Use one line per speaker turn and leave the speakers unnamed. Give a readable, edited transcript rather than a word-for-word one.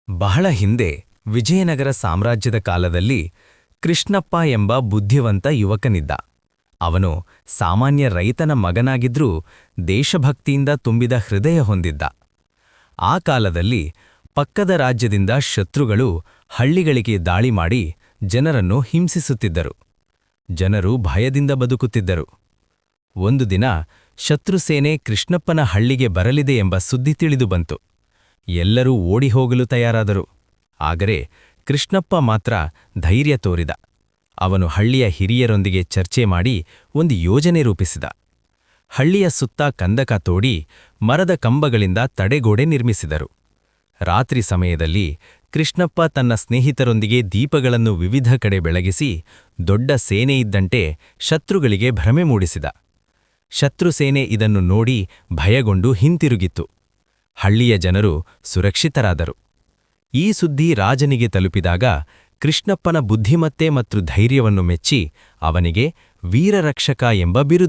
ಬಹಳ ಹಿಂದೆ ವಿಜಯನಗರ ಸಾಮ್ರಾಜ್ಯದ ಕಾಲದಲ್ಲಿ ಕೃಷ್ಣಪ್ಪ ಎಂಬ ಬುದ್ಧಿವಂತ ಯುವಕನಿದ್ದ. ಅವನು ಸಾಮಾನ್ಯ ರೈತನ ಮಗನಾಗಿದ್ರೂ ದೇಶಭಕ್ತಿಯಿಂದ ತುಂಬಿದ ಹೃದಯ ಹೊಂದಿದ್ದ. ಆ ಕಾಲದಲ್ಲಿ ಪಕ್ಕದ ರಾಜ್ಯದಿಂದ ಶತ್ರುಗಳು ಹಳ್ಳಿಗಳಿಗೆ ದಾಳಿ ಮಾಡಿ ಜನರನ್ನು ಹಿಂಸಿಸುತ್ತಿದ್ದರು. ಜನರು ಭಯದಿಂದ ಬದುಕುತ್ತಿದ್ದರು. ಒಂದು ದಿನ ಶತ್ರುಸೇನೆ ಕೃಷ್ಣಪ್ಪನ ಹಳ್ಳಿಗೆ ಬರಲಿದೆ ಎಂಬ ಸುದ್ದಿ ತಿಳಿದು ಬಂತು. ಎಲ್ಲರೂ ಓಡಿಹೋಗಲು ತಯಾರಾದರು. ಆದರೆ ಕೃಷ್ಣಪ್ಪ ಮಾತ್ರ ಧೈರ್ಯ ತೋರಿದ. ಅವನು ಹಳ್ಳಿಯ ಹಿರಿಯರೊಂದಿಗೆ ಚರ್ಚೆ ಮಾಡಿ ಒಂದು ಯೋಜನೆ ರೂಪಿಸಿದ. ಹಳ್ಳಿಯ ಸುತ್ತ ಕಂದಕ ತೋಡಿ ಮರದ ಕಂಬಗಳಿಂದ ತಡೆಗೋಡೆ ನಿರ್ಮಿಸಿದರು. ರಾತ್ರಿ ಸಮಯದಲ್ಲಿ ಕೃಷ್ಣಪ್ಪ ತನ್ನ ಸ್ನೇಹಿತರೊಂದಿಗೆ ದೀಪಗಳನ್ನು ವಿವಿಧ ಕಡೆ ಬೆಳಗಿಸಿ ದೊಡ್ಡ ಸೇನೆಯಿದ್ದಂತೆ ಶತ್ರುಗಳಿಗೆ ಭ್ರಮೆ ಮೂಡಿಸಿದ. ಶತ್ರುಸೇನೆ ಇದನ್ನು ನೋಡಿ ಭಯಗೊಂಡು ಹಿಂತಿರುಗಿತ್ತು. ಹಳ್ಳಿಯ ಜನರು ಸುರಕ್ಷಿತರಾದರು. ಈ ಸುದ್ದಿ ರಾಜನಿಗೆ ತಲುಪಿದಾಗ ಕೃಷ್ಣಪ್ಪನ ಬುದ್ಧಿಮತ್ತೆ ಮತ್ತು ಧೈರ್ಯವನ್ನು ಮೆಚ್ಚಿ ಅವನಿಗೆ ವೀರರಕ್ಷಕ ಎಂಬ ಬಿರುದು